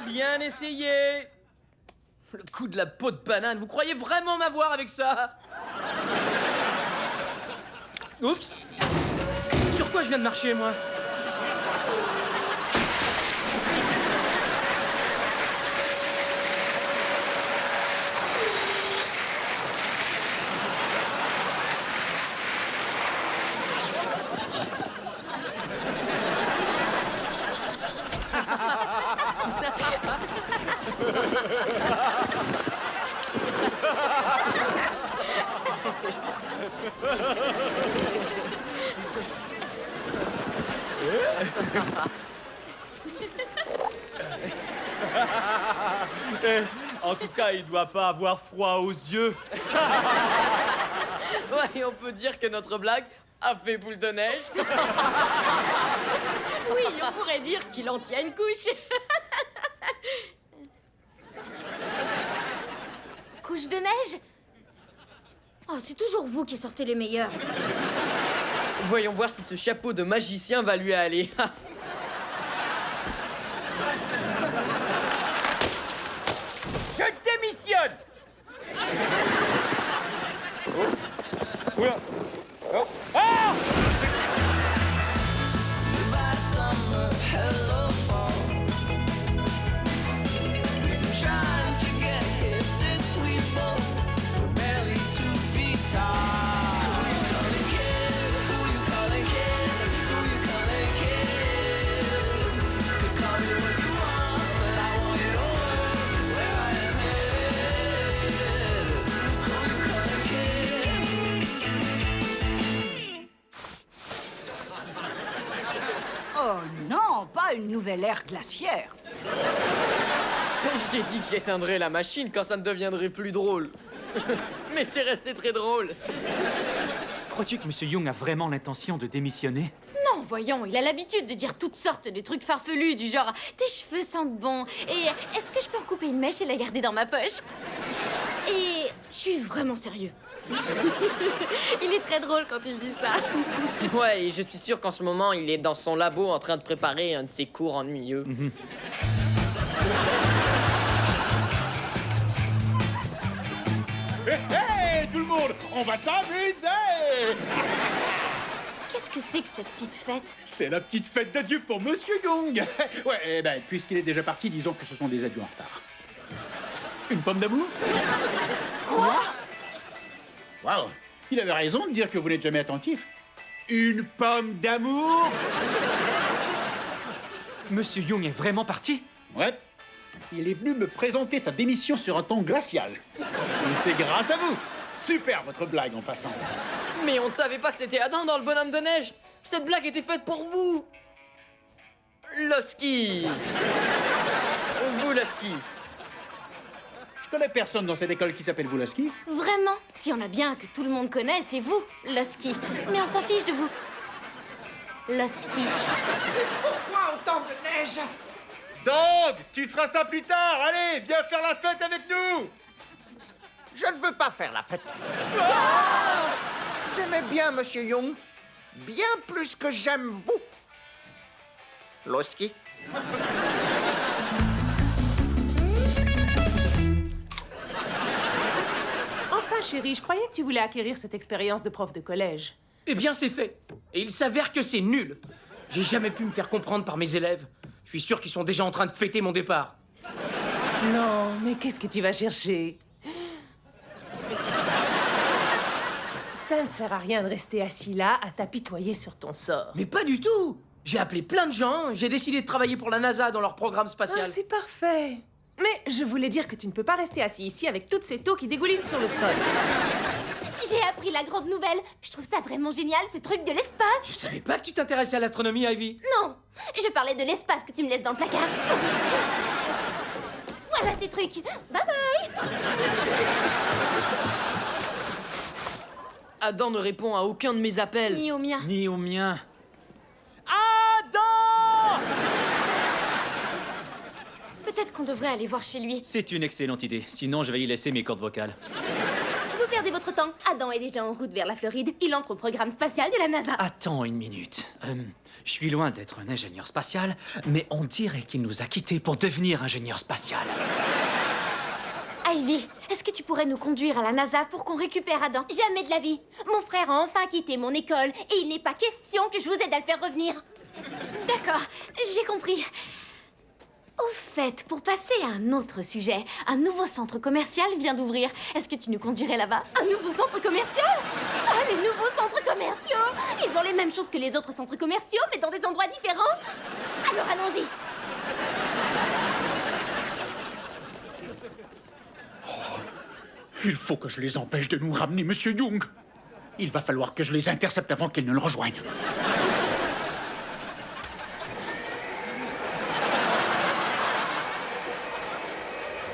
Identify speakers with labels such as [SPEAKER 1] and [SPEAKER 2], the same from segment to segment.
[SPEAKER 1] Bien essayé. Le coup de la peau de banane, vous croyez vraiment m'avoir avec ça? Oups. Sur quoi je viens de marcher, moi?
[SPEAKER 2] En tout cas, il doit pas avoir froid aux yeux.
[SPEAKER 1] Ouais, on peut dire que notre blague a fait boule de neige.
[SPEAKER 3] Oui, on pourrait dire qu'il en tient une couche. Couche de neige? Oh, c'est toujours vous qui sortez les meilleurs.
[SPEAKER 1] Voyons voir si ce chapeau de magicien va lui aller. Je démissionne.
[SPEAKER 2] Oula. Oh. Ah!
[SPEAKER 4] Oh non, pas une nouvelle ère glaciaire.
[SPEAKER 1] J'ai dit que j'éteindrais la machine quand ça ne deviendrait plus drôle. Mais c'est resté très drôle.
[SPEAKER 5] Crois-tu que M. Young a vraiment l'intention de démissionner?
[SPEAKER 3] Non, voyons, il a l'habitude de dire toutes sortes de trucs farfelus du genre « tes cheveux sentent bon » et « est-ce que je peux en couper une mèche et la garder dans ma poche ?» Et je suis vraiment sérieux. Il est très drôle quand il dit ça.
[SPEAKER 1] Ouais, et je suis sûr qu'en ce moment, il est dans son labo en train de préparer un de ses cours ennuyeux.
[SPEAKER 2] Hé, tout le monde, on va s'amuser!
[SPEAKER 3] Qu'est-ce que c'est que cette petite fête?
[SPEAKER 6] C'est la petite fête d'adieu pour Monsieur Young. Ouais, eh ben, puisqu'il est déjà parti, disons que ce sont des adieux en retard. Une pomme d'amour?
[SPEAKER 3] Quoi?
[SPEAKER 6] Waouh, il avait raison de dire que vous n'êtes jamais attentif. Une pomme d'amour?
[SPEAKER 5] M. Young est vraiment parti?
[SPEAKER 6] Ouais. Il est venu me présenter sa démission sur un ton glacial. Et c'est grâce à vous. Super votre blague en passant.
[SPEAKER 1] Mais on ne savait pas que c'était Adam dans le bonhomme de neige. Cette blague était faite pour vous. Losky. Vous, Losky.
[SPEAKER 6] Je connais personne dans cette école qui s'appelle Voloski.
[SPEAKER 3] Vraiment? Si on a bien que tout le monde connaît, c'est vous, Losky. Mais on s'en fiche de vous. Losky.
[SPEAKER 7] Pourquoi autant de neige?
[SPEAKER 2] Dog, tu feras ça plus tard. Allez, viens faire la fête avec nous.
[SPEAKER 7] Je ne veux pas faire la fête. J'aimais bien Monsieur Young. Bien plus que j'aime vous. Losky.
[SPEAKER 8] Enfin, chérie, je croyais que tu voulais acquérir cette expérience de prof de collège.
[SPEAKER 1] Eh bien, c'est fait. Et il s'avère que c'est nul. J'ai jamais pu me faire comprendre par mes élèves. Je suis sûr qu'ils sont déjà en train de fêter mon départ.
[SPEAKER 8] Non, mais qu'est-ce que tu vas chercher? Ça ne sert à rien de rester assis là à t'apitoyer sur ton sort.
[SPEAKER 1] Mais pas du tout. J'ai appelé plein de gens. J'ai décidé de travailler pour la NASA dans leur programme spatial.
[SPEAKER 8] Ah, c'est parfait. Mais je voulais dire que tu ne peux pas rester assis ici avec toutes ces taux qui dégoulinent sur le sol.
[SPEAKER 3] J'ai appris la grande nouvelle. Je trouve ça vraiment génial, ce truc de l'espace.
[SPEAKER 1] Je savais pas que tu t'intéressais à l'astronomie, Ivy.
[SPEAKER 3] Non, je parlais de l'espace que tu me laisses dans le placard. Voilà tes trucs. Bye bye.
[SPEAKER 1] Adam ne répond à aucun de mes appels.
[SPEAKER 3] Ni au mien.
[SPEAKER 5] Ni au mien.
[SPEAKER 8] Adam!
[SPEAKER 3] Peut-être qu'on devrait aller voir chez lui.
[SPEAKER 5] C'est une excellente idée. Sinon, je vais y laisser mes cordes vocales.
[SPEAKER 3] Vous
[SPEAKER 9] perdez votre temps. Adam est déjà en route vers la Floride. Il entre au programme spatial de la NASA.
[SPEAKER 5] Attends une minute. Je suis loin d'être un ingénieur spatial, mais on dirait qu'il nous a quittés pour devenir ingénieur spatial.
[SPEAKER 3] Ivy, est-ce que tu pourrais nous conduire à la NASA pour qu'on récupère Adam?
[SPEAKER 9] Jamais de la vie. Mon frère a enfin quitté mon école et il n'est pas question que je vous aide à le faire revenir.
[SPEAKER 3] D'accord, j'ai compris. Au fait, pour passer à un autre sujet, un nouveau centre commercial vient d'ouvrir. Est-ce que tu nous conduirais là-bas?
[SPEAKER 9] Un nouveau centre commercial? Ah, les nouveaux centres commerciaux! Ils ont les mêmes choses que les autres centres commerciaux, mais dans des endroits différents. Alors allons-y.
[SPEAKER 6] Il faut que je les empêche de nous ramener, Monsieur Young. Il va falloir que je les intercepte avant qu'ils ne le rejoignent.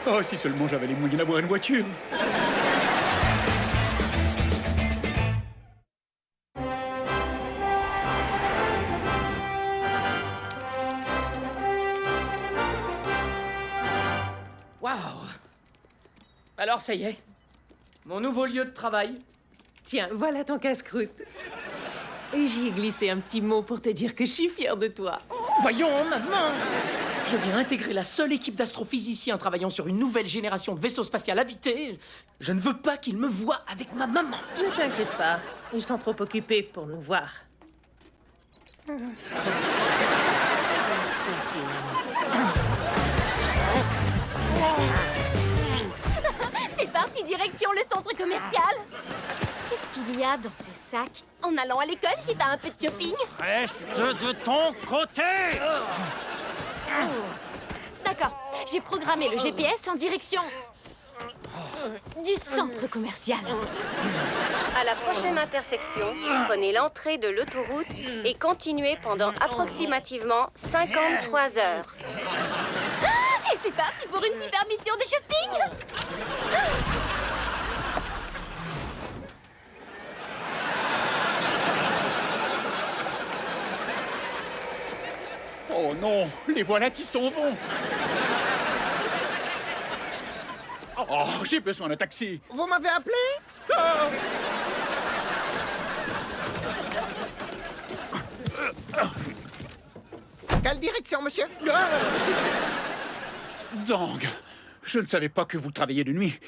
[SPEAKER 6] Oh, si seulement j'avais les moyens d'avoir une voiture.
[SPEAKER 1] Waouh! Alors ça y est, mon nouveau lieu de travail.
[SPEAKER 8] Tiens, voilà ton casse-croûte. Et j'y ai glissé un petit mot pour te dire que je suis fière de toi.
[SPEAKER 1] Voyons, maman! Je viens intégrer la seule équipe d'astrophysiciens travaillant sur une nouvelle génération de vaisseaux spatials habités. Je ne veux pas qu'ils me voient avec ma maman.
[SPEAKER 8] Ne t'inquiète pas, ils sont trop occupés pour nous voir.
[SPEAKER 9] C'est parti, direction le centre commercial.
[SPEAKER 3] Qu'est-ce qu'il y a dans ces sacs?
[SPEAKER 9] En allant à l'école, j'ai fait un peu de shopping.
[SPEAKER 5] Reste de ton côté!
[SPEAKER 3] D'accord, j'ai programmé le GPS en direction du centre commercial.
[SPEAKER 10] À la prochaine intersection, prenez l'entrée de l'autoroute et continuez pendant approximativement 53 heures.
[SPEAKER 9] Et c'est parti pour une super mission de shopping.
[SPEAKER 6] Oh non, les voilà qui s'en vont. Oh, j'ai besoin d'un taxi.
[SPEAKER 7] Vous m'avez appelé?
[SPEAKER 6] Ah!
[SPEAKER 7] Quelle direction, monsieur?
[SPEAKER 6] Ah! Dang, je ne savais pas que vous travailliez de nuit.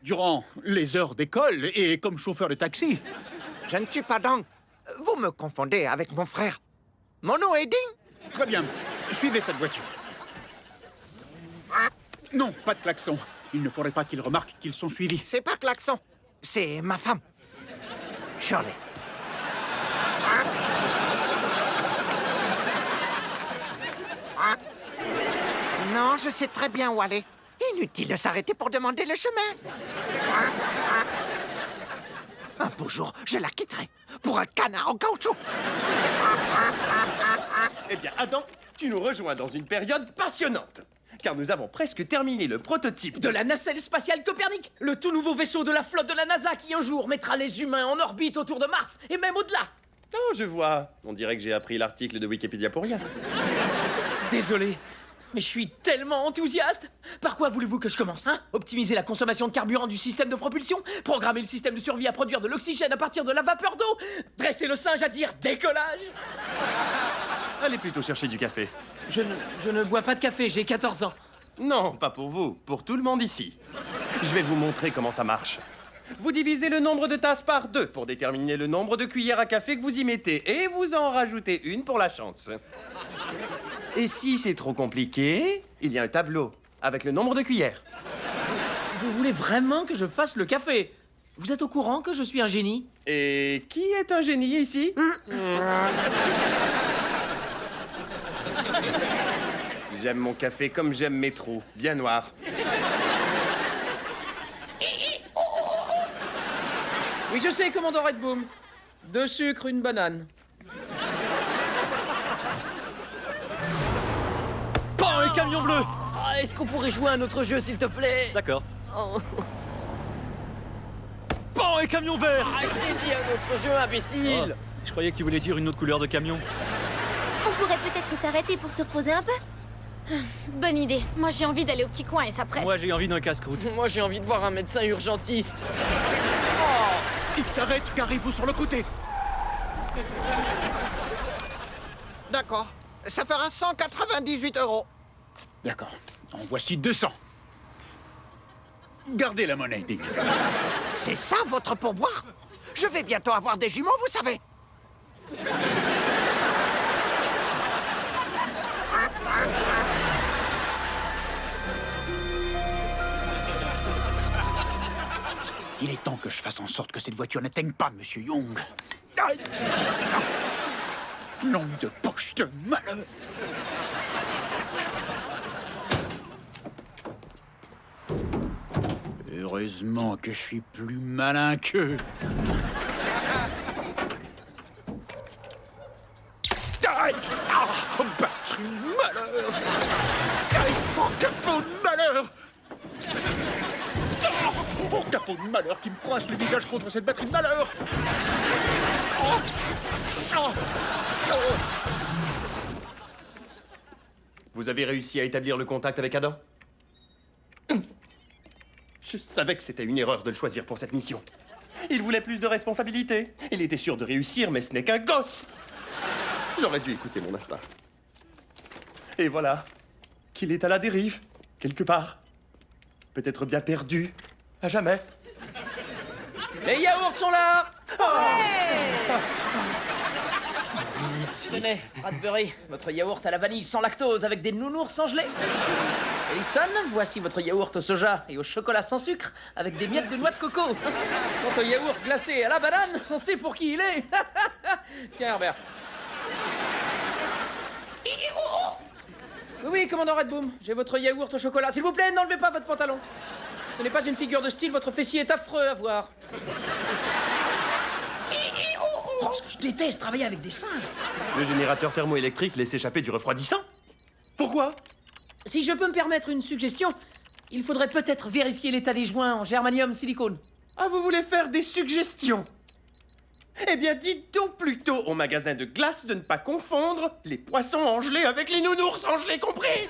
[SPEAKER 6] Durant les heures d'école et comme chauffeur de taxi.
[SPEAKER 7] Je ne suis pas Dang. Vous me confondez avec mon frère. Mon nom est Ding.
[SPEAKER 6] Très bien, suivez cette voiture. Non, pas de klaxon. Il ne faudrait pas qu'ils remarquent qu'ils sont suivis.
[SPEAKER 7] C'est pas klaxon. C'est ma femme. Shirley. Non, je sais très bien où aller. Inutile de s'arrêter pour demander le chemin. Un beau jour, je la quitterai pour un canard en caoutchouc.
[SPEAKER 2] Eh bien, Adam, tu nous rejoins dans une période passionnante. Car nous avons presque terminé le prototype
[SPEAKER 1] De la nacelle spatiale Copernic, le tout nouveau vaisseau de la flotte de la NASA qui un jour mettra les humains en orbite autour de Mars et même au-delà.
[SPEAKER 2] Oh, je vois. On dirait que j'ai appris l'article de Wikipédia pour rien.
[SPEAKER 1] Désolé, mais je suis tellement enthousiaste. Par quoi voulez-vous que je commence, hein? Optimiser la consommation de carburant du système de propulsion, programmer le système de survie à produire de l'oxygène à partir de la vapeur d'eau, dresser le singe à dire décollage.
[SPEAKER 2] Allez plutôt chercher du café.
[SPEAKER 1] Je ne bois pas de café, j'ai 14 ans.
[SPEAKER 2] Non, pas pour vous, pour tout le monde ici. Je vais vous montrer comment ça marche. Vous divisez le nombre de tasses par 2 pour déterminer le nombre de cuillères à café que vous y mettez et vous en rajoutez une pour la chance. Et si c'est trop compliqué, il y a un tableau avec le nombre de cuillères.
[SPEAKER 1] Vous voulez vraiment que je fasse le café? Vous êtes au courant que je suis un génie?
[SPEAKER 2] Et qui est un génie ici? J'aime mon café comme j'aime mes trous, bien noirs.
[SPEAKER 1] Oui, je sais, commandant Red Boom. 2 sucres, une banane.
[SPEAKER 5] Pan et camion bleu!
[SPEAKER 1] Est-ce qu'on pourrait jouer à un autre jeu, s'il te plaît?
[SPEAKER 5] D'accord. Pan et camion vert!
[SPEAKER 1] Je t'ai dit un autre jeu, imbécile!
[SPEAKER 5] Je croyais que tu voulais dire une autre couleur de camion.
[SPEAKER 9] On pourrait peut-être s'arrêter pour se reposer un peu.
[SPEAKER 3] Bonne idée. Moi, j'ai envie d'aller au petit coin et ça presse.
[SPEAKER 5] Moi, j'ai envie d'un casse-croûte.
[SPEAKER 1] Moi, j'ai envie de voir un médecin urgentiste.
[SPEAKER 6] Il s'arrête, garez-vous sur le côté.
[SPEAKER 7] D'accord. Ça fera 198 €.
[SPEAKER 6] D'accord. En voici 200. Gardez la monnaie, Ding.
[SPEAKER 7] C'est ça votre pourboire? Je vais bientôt avoir des jumeaux, vous savez.
[SPEAKER 6] Il est temps que je fasse en sorte que cette voiture n'atteigne pas Monsieur Young. Aïe. Nom de poche de malheur. Heureusement que je suis plus malin qu'eux. Aïe. Ah, batterie de malheur. Aïe, mon capot de malheur. Oh, mon capot de malheur qui me froisse le visage contre cette batterie de malheur. Oh. Oh. Oh.
[SPEAKER 2] Vous avez réussi à établir le contact avec Adam? Je savais que c'était une erreur de le choisir pour cette mission. Il voulait plus de responsabilités. Il était sûr de réussir, mais ce n'est qu'un gosse. J'aurais dû écouter mon instinct. Et voilà qu'il est à la dérive, quelque part. Peut-être bien perdu, à jamais.
[SPEAKER 1] Les yaourts sont là. Tenez, Bradbury, votre yaourt à la vanille sans lactose avec des nounours sans gelée. Ellison, voici votre yaourt au soja et au chocolat sans sucre avec des miettes de noix de coco. Quant au yaourt glacé à la banane, on sait pour qui il est. Tiens, Herbert. Oui, commandant Red Boom, j'ai votre yaourt au chocolat. S'il vous plaît, n'enlevez pas votre pantalon. Ce n'est pas une figure de style, votre fessier est affreux à voir. Oh, ce que je déteste travailler avec des singes.
[SPEAKER 2] Le générateur thermoélectrique laisse échapper du refroidissant? Pourquoi?
[SPEAKER 1] Si je peux me permettre une suggestion, il faudrait peut-être vérifier l'état des joints en germanium silicone.
[SPEAKER 2] Ah, vous voulez faire des suggestions? Eh bien, dites donc plutôt au magasin de glace de ne pas confondre les poissons en gelée avec les nounours en gelée compris.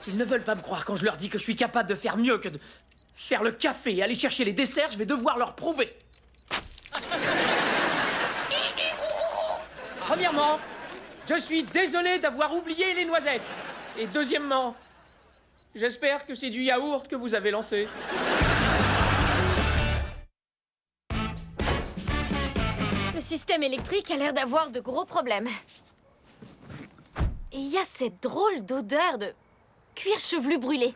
[SPEAKER 1] S'ils ne veulent pas me croire quand je leur dis que je suis capable de faire mieux que de faire le café et aller chercher les desserts, je vais devoir leur prouver. Premièrement, je suis désolé d'avoir oublié les noisettes. Et deuxièmement, j'espère que c'est du yaourt que vous avez lancé.
[SPEAKER 3] Le système électrique a l'air d'avoir de gros problèmes. Et il y a cette drôle d'odeur de cuir chevelu brûlé.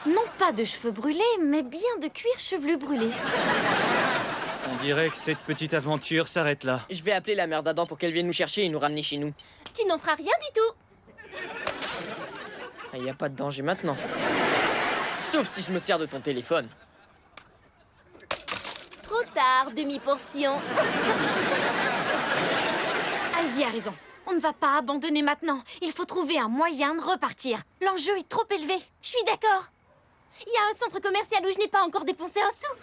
[SPEAKER 3] Non pas de cheveux brûlés, mais bien de cuir chevelu brûlé.
[SPEAKER 5] On dirait que cette petite aventure s'arrête là.
[SPEAKER 1] Je vais appeler la mère d'Adam pour qu'elle vienne nous chercher et nous ramener chez nous.
[SPEAKER 9] Tu n'en feras rien du tout.
[SPEAKER 1] Il n'y a pas de danger maintenant. Sauf si je me sers de ton téléphone.
[SPEAKER 9] Trop tard, demi-portion.
[SPEAKER 3] Ivy a raison. On ne va pas abandonner maintenant. Il faut trouver un moyen de repartir. L'enjeu est trop élevé.
[SPEAKER 9] Je suis d'accord. Il y a un centre commercial où je n'ai pas encore dépensé un sou.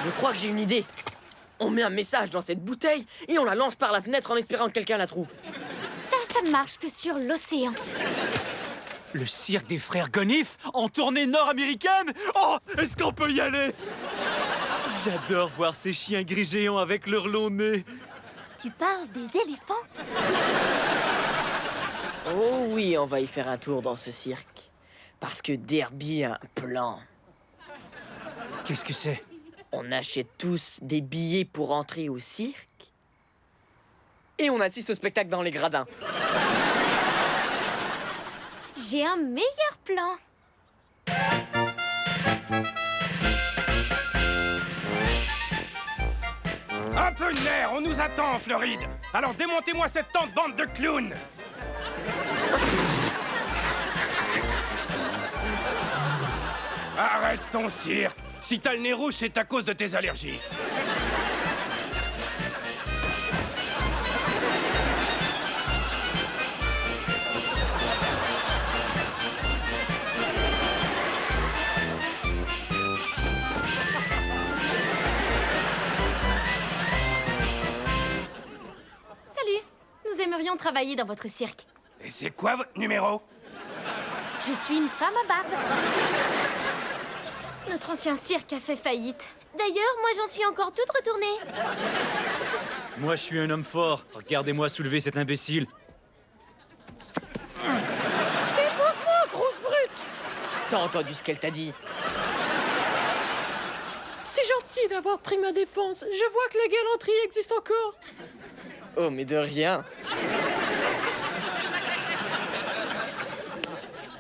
[SPEAKER 1] Je crois que j'ai une idée. On met un message dans cette bouteille et on la lance par la fenêtre en espérant que quelqu'un la trouve.
[SPEAKER 3] Ça ne marche que sur l'océan.
[SPEAKER 5] Le cirque des frères Gonif en tournée nord-américaine? Oh, est-ce qu'on peut y aller? J'adore voir ces chiens gris géants avec leur long nez.
[SPEAKER 9] Tu parles des éléphants?
[SPEAKER 1] Oh oui, on va y faire un tour dans ce cirque. Parce que Derby a un plan.
[SPEAKER 5] Qu'est-ce que c'est?
[SPEAKER 1] On achète tous des billets pour entrer au cirque. Et on assiste au spectacle dans les gradins.
[SPEAKER 3] J'ai un meilleur plan.
[SPEAKER 11] Un peu de nerf, on nous attend en Floride. Alors démontez-moi cette tente, bande de clowns. Arrête ton cirque. Si t'as le nez rouge, c'est à cause de tes allergies.
[SPEAKER 3] Salut. Nous aimerions travailler dans votre cirque.
[SPEAKER 11] Et c'est quoi votre numéro?
[SPEAKER 3] Je suis une femme à barbe. Notre ancien cirque a fait faillite. D'ailleurs, moi j'en suis encore toute retournée.
[SPEAKER 5] Moi, je suis un homme fort. Regardez-moi soulever cet imbécile.
[SPEAKER 1] Dépose-moi, grosse brute!
[SPEAKER 12] T'as entendu ce qu'elle t'a dit?
[SPEAKER 1] C'est gentil d'avoir pris ma défense. Je vois que la galanterie existe encore.
[SPEAKER 12] Oh, mais de rien.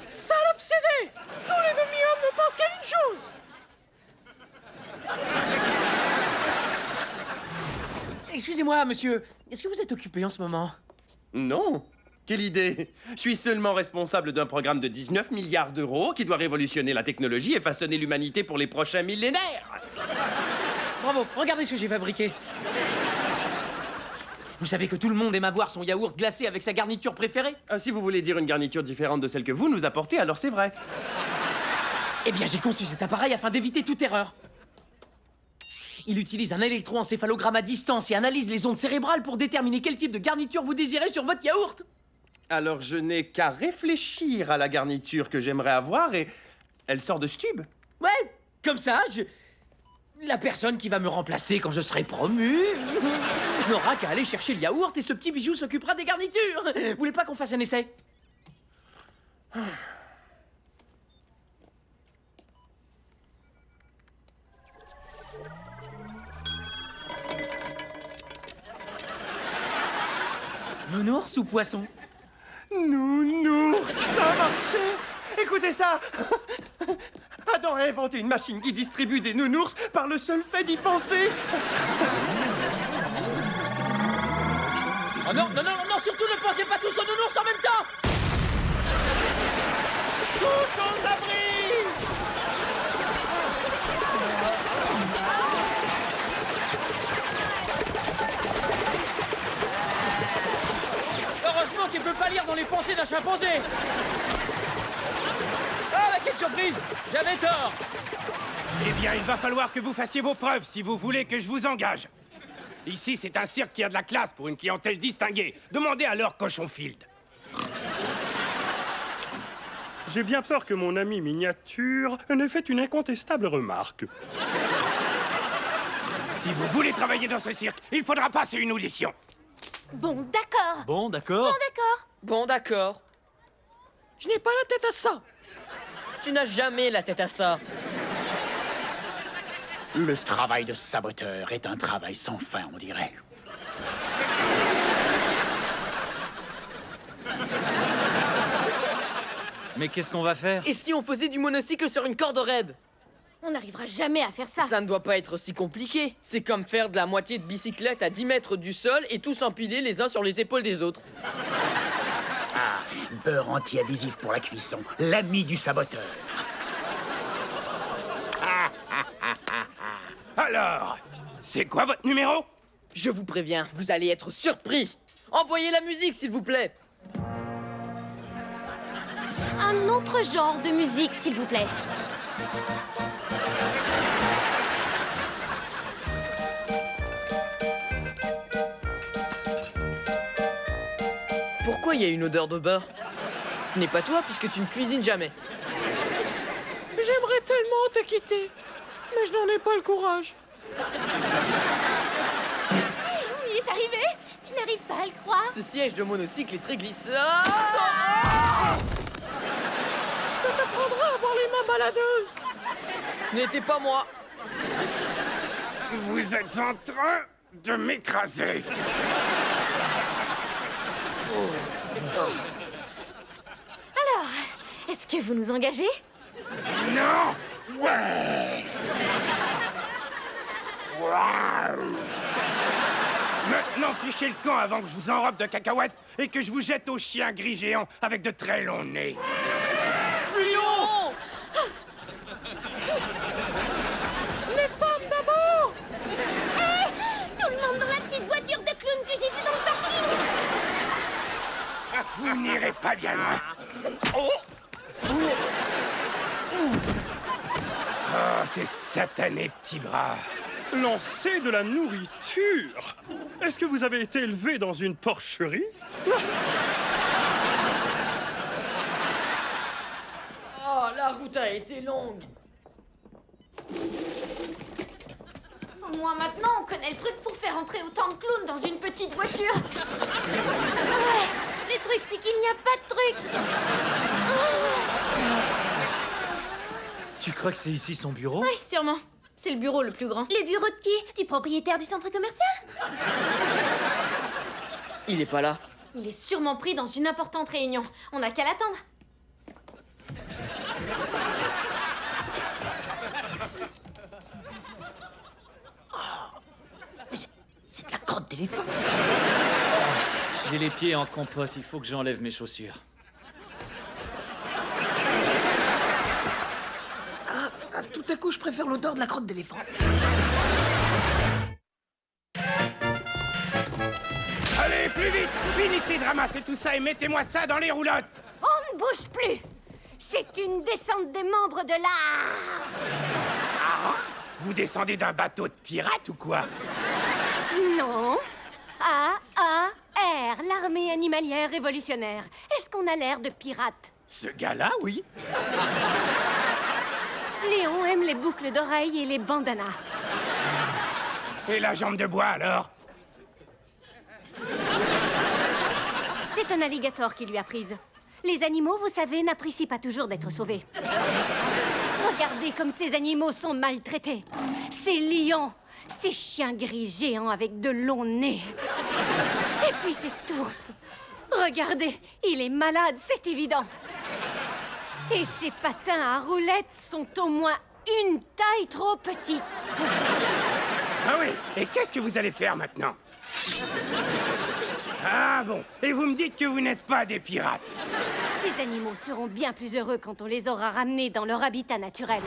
[SPEAKER 1] Sale obsédé! Tous les demi-hommes ne pensent qu'à une chose. Excusez-moi, monsieur. Est-ce que vous êtes occupé en ce moment?
[SPEAKER 2] Non. Quelle idée! Je suis seulement responsable d'un programme de 19 milliards d'euros qui doit révolutionner la technologie et façonner l'humanité pour les prochains millénaires.
[SPEAKER 1] Bravo, regardez ce que j'ai fabriqué. Vous savez que tout le monde aime avoir son yaourt glacé avec sa garniture préférée?
[SPEAKER 2] Si vous voulez dire une garniture différente de celle que vous nous apportez, alors c'est vrai.
[SPEAKER 1] Eh bien, j'ai conçu cet appareil afin d'éviter toute erreur. Il utilise un électroencéphalogramme à distance et analyse les ondes cérébrales pour déterminer quel type de garniture vous désirez sur votre yaourt.
[SPEAKER 2] Alors je n'ai qu'à réfléchir à la garniture que j'aimerais avoir et elle sort de ce tube.
[SPEAKER 1] Ouais, comme ça, la personne qui va me remplacer quand je serai promu n'aura qu'à aller chercher le yaourt et ce petit bijou s'occupera des garnitures. Vous voulez pas qu'on fasse un essai? Nounours ou poisson?
[SPEAKER 2] Nounours, ça a marché! Écoutez ça! Adam a inventé une machine qui distribue des nounours par le seul fait d'y penser!
[SPEAKER 1] Oh non, non, non, non, surtout ne pensez pas tous aux nounours en même temps!
[SPEAKER 2] Tous en abri!
[SPEAKER 1] Heureusement qu'il peut pas lire dans les pensées d'un chimpanzé! Ah, bah, quelle surprise! J'avais tort!
[SPEAKER 11] Eh bien, il va falloir que vous fassiez vos preuves si vous voulez que je vous engage. Ici, c'est un cirque qui a de la classe pour une clientèle distinguée. Demandez à leur Cochonfield.
[SPEAKER 13] J'ai bien peur que mon ami miniature n'ait fait une incontestable remarque.
[SPEAKER 11] Si vous voulez travailler dans ce cirque, il faudra passer une audition.
[SPEAKER 3] Bon, d'accord.
[SPEAKER 5] Bon, d'accord.
[SPEAKER 3] Bon, d'accord.
[SPEAKER 12] Bon, d'accord.
[SPEAKER 1] Je n'ai pas la tête à ça!
[SPEAKER 12] Tu n'as jamais la tête à ça.
[SPEAKER 6] Le travail de saboteur est un travail sans fin, on dirait.
[SPEAKER 5] Mais qu'est-ce qu'on va faire?
[SPEAKER 12] Et si on faisait du monocycle sur une corde raide?
[SPEAKER 3] On n'arrivera jamais à faire ça.
[SPEAKER 12] Ça ne doit pas être aussi compliqué. C'est comme faire de la moitié de bicyclette à 10 mètres du sol et tous empiler les uns sur les épaules des autres.
[SPEAKER 6] Ah, beurre anti-adhésif pour la cuisson, l'ami du saboteur.
[SPEAKER 11] Alors, c'est quoi votre numéro?
[SPEAKER 12] Je vous préviens, vous allez être surpris. Envoyez la musique, s'il vous plaît.
[SPEAKER 3] Un autre genre de musique, s'il vous plaît.
[SPEAKER 12] Pourquoi il y a une odeur de beurre? Ce n'est pas toi, puisque tu ne cuisines jamais.
[SPEAKER 1] J'aimerais tellement te quitter, mais je n'en ai pas le courage.
[SPEAKER 9] Il est arrivé! Je n'arrive pas à le croire.
[SPEAKER 12] Ce siège de monocycle est très glissant.
[SPEAKER 1] Ça t'apprendra à avoir les mains baladeuses.
[SPEAKER 12] Ce n'était pas moi.
[SPEAKER 11] Vous êtes en train de m'écraser.
[SPEAKER 3] Alors, est-ce que vous nous engagez?
[SPEAKER 11] Non! Ouais! Waouh! Maintenant, fichez le camp avant que je vous enrobe de cacahuètes et que je vous jette au chien gris géant avec de très longs nez.
[SPEAKER 12] Fuyons!
[SPEAKER 1] Les femmes d'abord!
[SPEAKER 9] Hé! Tout le monde dans la petite voiture de clown que j'ai vue dans le parking!
[SPEAKER 11] Vous n'irez pas bien loin. Oh, ces satanés petits bras.
[SPEAKER 13] Lancer de la nourriture? Est-ce que vous avez été élevé dans une porcherie?
[SPEAKER 12] Oh, la route a été longue.
[SPEAKER 3] Au moins maintenant, on connaît le truc pour faire entrer autant de clowns dans une petite voiture. Ouais, le truc, c'est qu'il n'y a pas de truc.
[SPEAKER 5] Tu crois que c'est ici son bureau?
[SPEAKER 3] Oui, sûrement. C'est le bureau le plus grand.
[SPEAKER 9] Le bureau de qui? Du propriétaire du centre commercial?
[SPEAKER 12] Il est pas là.
[SPEAKER 3] Il est sûrement pris dans une importante réunion. On n'a qu'à l'attendre.
[SPEAKER 1] C'est de la crotte d'éléphant.
[SPEAKER 5] J'ai les pieds en compote, il faut que j'enlève mes chaussures.
[SPEAKER 1] Tout à coup, je préfère l'odeur de la crotte d'éléphant.
[SPEAKER 11] Allez, plus vite! Finissez de ramasser tout ça et mettez-moi ça dans les roulottes!
[SPEAKER 9] On ne bouge plus. C'est une descente des membres de l'art.
[SPEAKER 11] Ah! Vous descendez d'un bateau de pirate ou quoi?
[SPEAKER 9] Non. AAR, l'armée animalière révolutionnaire. Est-ce qu'on a l'air de pirates?
[SPEAKER 11] Ce gars-là, oui.
[SPEAKER 9] Léon aime les boucles d'oreilles et les bandanas.
[SPEAKER 11] Et la jambe de bois, alors?
[SPEAKER 9] C'est un alligator qui lui a prise. Les animaux, vous savez, n'apprécient pas toujours d'être sauvés. Regardez comme ces animaux sont maltraités. Ces lions, ces chiens gris géants avec de longs nez. Et puis cet ours. Regardez, il est malade, c'est évident. Et ces patins à roulettes sont au moins une taille trop petite.
[SPEAKER 11] Ah oui, et qu'est-ce que vous allez faire maintenant? Ah bon, et vous me dites que vous n'êtes pas des pirates?
[SPEAKER 9] Ces animaux seront bien plus heureux quand on les aura ramenés dans leur habitat naturel.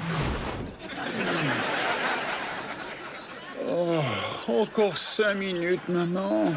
[SPEAKER 6] Oh, encore 5 minutes, maman.